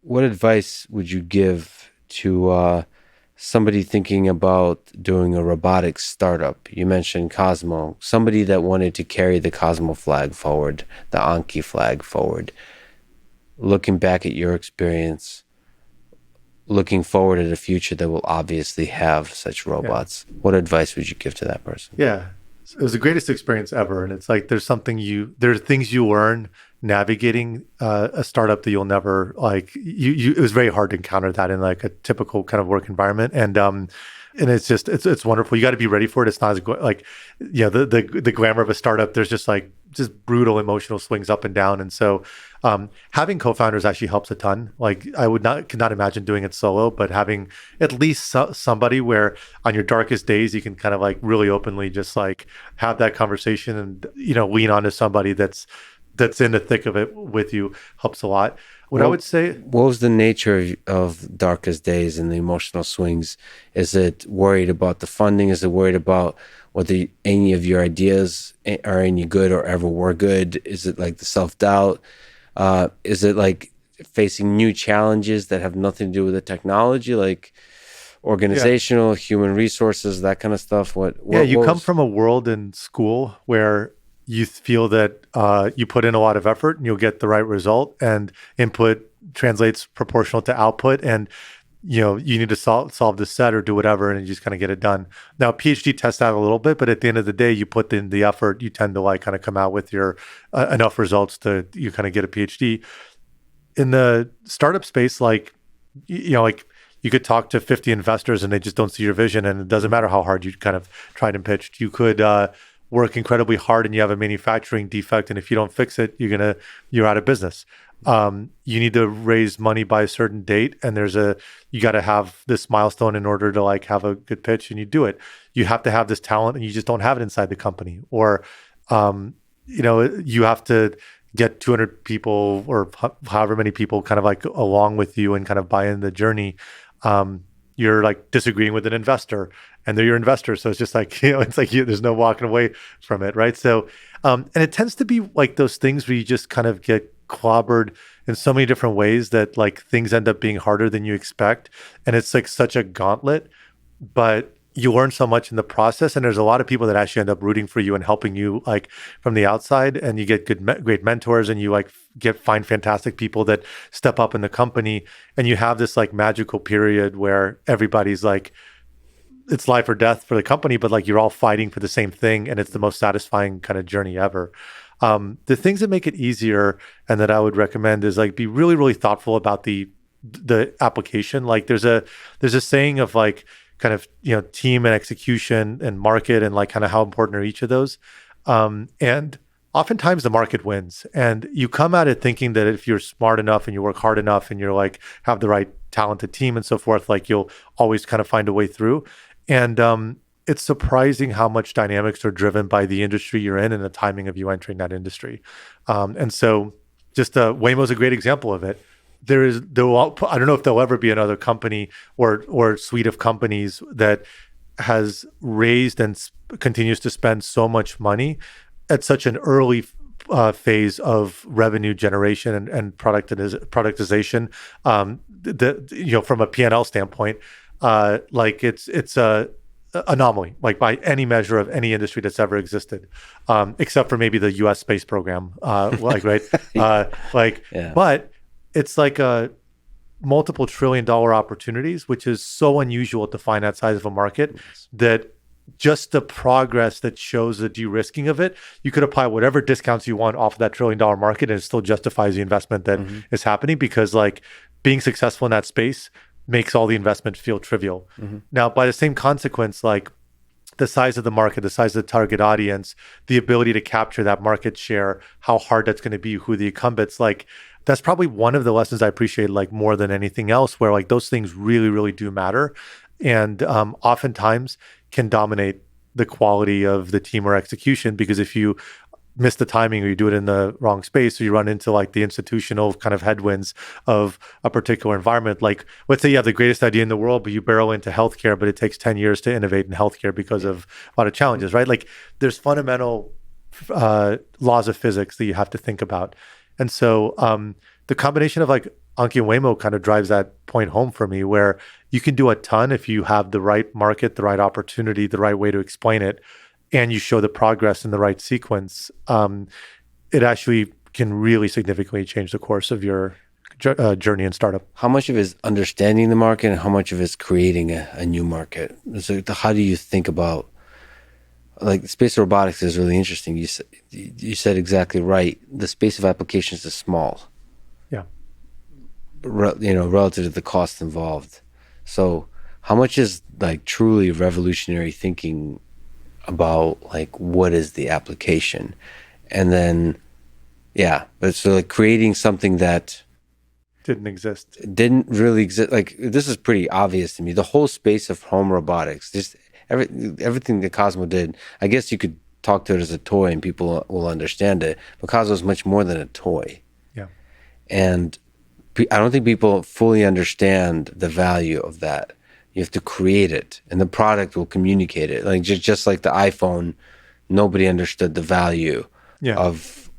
what advice would you give to somebody thinking about doing a robotics startup? You mentioned Cosmo, somebody that wanted to carry the Cosmo flag forward, the Anki flag forward. Looking back at your experience, looking forward at a future that will obviously have such Yeah. robots, what advice would you give to that person? Yeah. It was the greatest experience ever. And it's like there are things you learn navigating a startup that you'll never it was very hard to encounter that in like a typical kind of work environment. And it's just it's wonderful. You got to be ready for it. It's not as the glamour of a startup. There's just brutal emotional swings up and down. And so having co-founders actually helps a ton. Like could not imagine doing it solo, but having at least somebody where on your darkest days you can kind of like really openly just like have that conversation and lean onto somebody that's in the thick of it with you helps a lot. What I What would say, what was the nature of darkest days and the emotional swings? Is it worried about the funding? Is it worried about whether any of your ideas are any good or ever were good? Is it like the self-doubt? Is it like facing new challenges that have nothing to do with the technology, like yeah, organizational, human resources, that kind of stuff? yeah, you What come was? from a world in school where you feel that you put in a lot of effort and you'll get the right result, and input translates proportional to output, and you need to solve this set or do whatever, and you just kind of get it done. Now, PhD tests that a little bit, but at the end of the day, you put in the effort, you tend to like kind of come out with your enough results to you kind of get a PhD. In the startup space, like you could talk to 50 investors and they just don't see your vision, and it doesn't matter how hard you kind of tried and pitched. You could work incredibly hard and you have a manufacturing defect, and if you don't fix it, you're out of business. You need to raise money by a certain date, and you got to have this milestone in order to like have a good pitch, and you do it. You have to have this talent and you just don't have it inside the company, or you have to get 200 people or however many people kind of like along with you and kind of buy in the journey. You're like disagreeing with an investor, and they're your investor. So it's just like, it's like there's no walking away from it. Right. So, and it tends to be like those things where you just kind of get clobbered in so many different ways that like things end up being harder than you expect. And it's like such a gauntlet, but you learn so much in the process, and there's a lot of people that actually end up rooting for you and helping you like from the outside, and you get great mentors, and you like find fantastic people that step up in the company, and you have this like magical period where everybody's like it's life or death for the company, but like you're all fighting for the same thing, and it's the most satisfying kind of journey ever. The things that make it easier and that I would recommend is like be really really thoughtful about the application. Like there's a saying of like kind of team and execution and market, and like kind of how important are each of those. And oftentimes the market wins, and you come at it thinking that if you're smart enough and you work hard enough and you're like have the right talented team and so forth, like you'll always kind of find a way through. And it's surprising how much dynamics are driven by the industry you're in and the timing of you entering that industry. And so just Waymo is a great example of it. I don't know if there'll ever be another company or suite of companies that has raised and continues to spend so much money at such an early phase of revenue generation and productization. From a P&L standpoint, like it's a anomaly, like by any measure of any industry that's ever existed, except for maybe the U.S. space program, like right, like, Yeah. but it's like a multiple $1 trillion opportunities, which is so unusual to find that size of a market that just the progress that shows the de-risking of it, you could apply whatever discounts you want off of that $1 trillion market, and it still justifies the investment that Hmm. is happening, because like being successful in that space makes all the investment feel trivial. Hmm. Now, by the same consequence, like the size of the market, the size of the target audience, the ability to capture that market share, how hard that's going to be, who the incumbents, like that's probably one of the lessons I appreciate like more than anything else, where like those things really, really do matter. And oftentimes can dominate the quality of the team or execution, because if you miss the timing or you do it in the wrong space, or you run into like the institutional kind of headwinds of a particular environment, like let's say you have the greatest idea in the world, but you barrel into healthcare, but it takes 10 years to innovate in healthcare because of a lot of challenges, right? Like there's fundamental laws of physics that you have to think about. And so the combination of like Anki and Waymo kind of drives that point home for me, where you can do a ton if you have the right market, the right opportunity, the right way to explain it, and you show the progress in the right sequence. It actually can really significantly change the course of your journey in startup. How much of it is understanding the market and how much of it is creating a new market? So how do you think about, like, space robotics is really interesting. You said exactly right. The space of applications is small, Yeah. relative to the cost involved. So how much is like truly revolutionary thinking about like what is the application? And then yeah, but so like creating something that Didn't exist. didn't really exist. Like this is pretty obvious to me. The whole space of home robotics, just everything that Cosmo did. I guess you could talk to it as a toy and people will understand it. But Cosmo is much more than a toy, Yeah. and I don't think people fully understand the value of that. You have to create it, and the product will communicate it. Like just like the iPhone, nobody understood the value Yeah.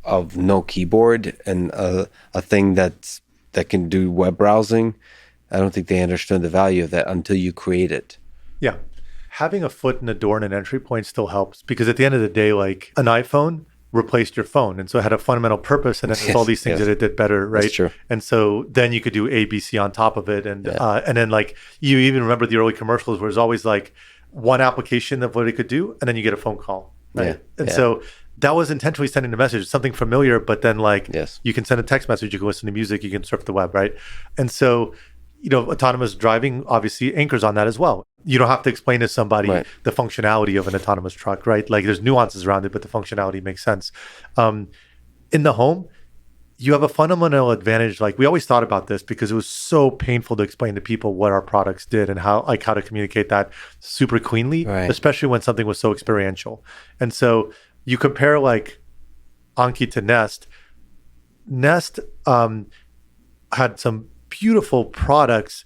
of no keyboard and a thing that can do web browsing. I don't think they understood the value of that until you create it. Yeah. Having a foot in the door and an entry point still helps, because at the end of the day, like an iPhone replaced your phone. And so it had a fundamental purpose. And then there's all these things that it did better, right? That's true. And so then you could do A, B, C on top of it. And then like you even remember the early commercials where it's always like one application of what it could do, and then you get a phone call, right? So that was intentionally sending a message, something familiar, but then like you can send a text message, you can listen to music, you can surf the web, right? And so, autonomous driving obviously anchors on that as well. You don't have to explain to somebody the functionality of an autonomous truck, right? Like there's nuances around it, but the functionality makes sense. In the home, you have a fundamental advantage. Like we always thought about this because it was so painful to explain to people what our products did and how to communicate that super cleanly, especially when something was so experiential. And so you compare like Anki to Nest. Nest had some beautiful products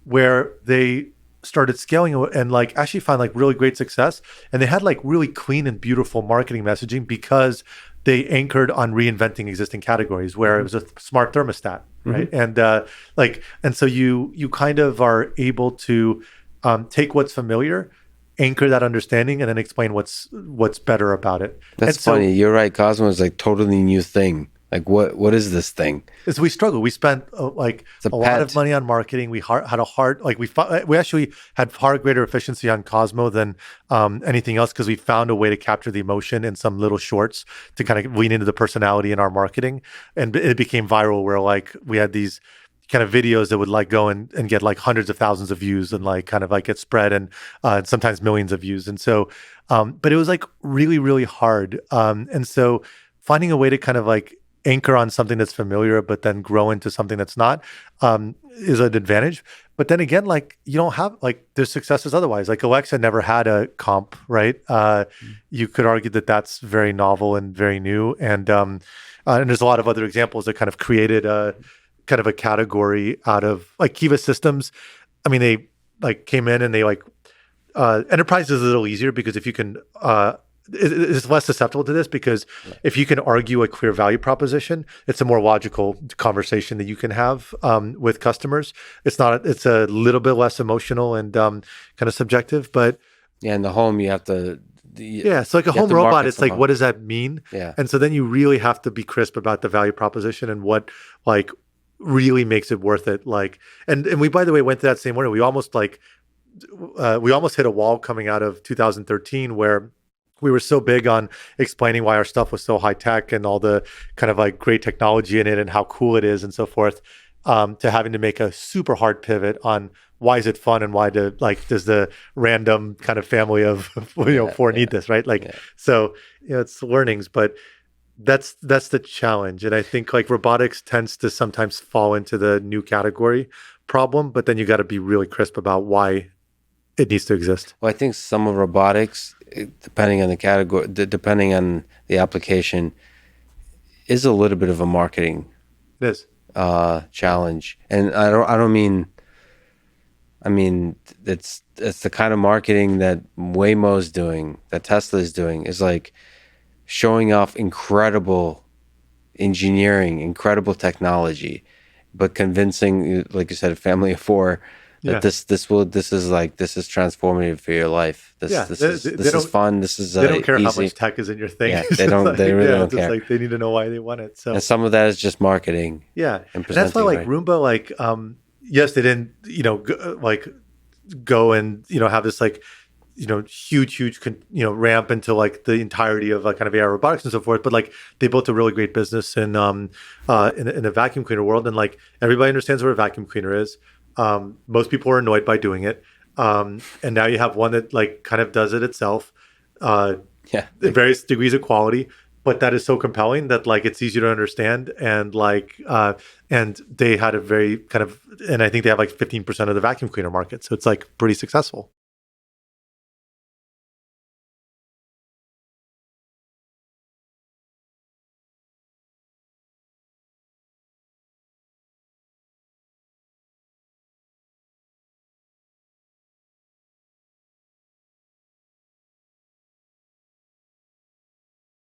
where they started scaling and like actually found like really great success. And they had like really clean and beautiful marketing messaging because they anchored on reinventing existing categories where it was a smart thermostat, right? And and so you kind of are able to take what's familiar, anchor that understanding, and then explain what's better about it. That's funny. You're right. Cosmo is like totally new thing. Like what is this thing? Is we struggled. We spent a lot of money on marketing. We had a hard we actually had far greater efficiency on Cosmo than anything else because we found a way to capture the emotion in some little shorts to kind of lean into the personality in our marketing, and it became viral. Where like we had these kind of videos that would like go and get like hundreds of thousands of views and like kind of like get spread and sometimes millions of views. And so, but it was like really, really hard. And so finding a way to kind of like anchor on something that's familiar, but then grow into something that's not, is an advantage. But then again, like you don't have like there's successes otherwise. Like Alexa never had a comp, right? You could argue that that's very novel and very new. And there's a lot of other examples that kind of created a kind of a category out of like Kiva Systems. I mean, they like came in and they like enterprise is a little easier because if you can it's less susceptible to this because if you can argue a clear value proposition, it's a more logical conversation that you can have with customers. It's a little bit less emotional and kind of subjective, but in the home you have to so like a home robot, it's like, what does that mean? And so then you really have to be crisp about the value proposition and what like really makes it worth it. Like, and we, by the way, went to that same winter. We almost hit a wall coming out of 2013 where we were so big on explaining why our stuff was so high tech and all the kind of like great technology in it and how cool it is and so forth, to having to make a super hard pivot on why is it fun and why does the random kind of family of four need this, right? Like, so it's learnings, but that's the challenge. And I think like robotics tends to sometimes fall into the new category problem, but then you got to be really crisp about why it needs to exist. Well, I think some of robotics, depending on the category, depending on the application, is a little bit of a marketing challenge. And I mean it's the kind of marketing that Waymo is doing, that Tesla is doing, is like showing off incredible engineering, incredible technology, but convincing, like you said, a family of four that Yeah. this is transformative for your life. Yeah. They This is don't fun. This is they don't care how easy. much tech is in your thing. Yeah, It's just like, they really yeah, don't it's just care. like they need to know why they want it. And So some of that is just marketing yeah. and And that's why presenting like right. Roomba, like yes, they didn't, like go and, have this like, huge, ramp into like the entirety of like kind of AI robotics and so forth. But like they built a really great business in the vacuum cleaner world, and like everybody understands what a vacuum cleaner is. Most people are annoyed by doing it, and now you have one that like kind of does it itself, uh, Yeah, in various degrees of quality. But that is so compelling that like it's easy to understand, and they had a very kind of, and I think they have like 15% of the vacuum cleaner market, so it's like pretty successful.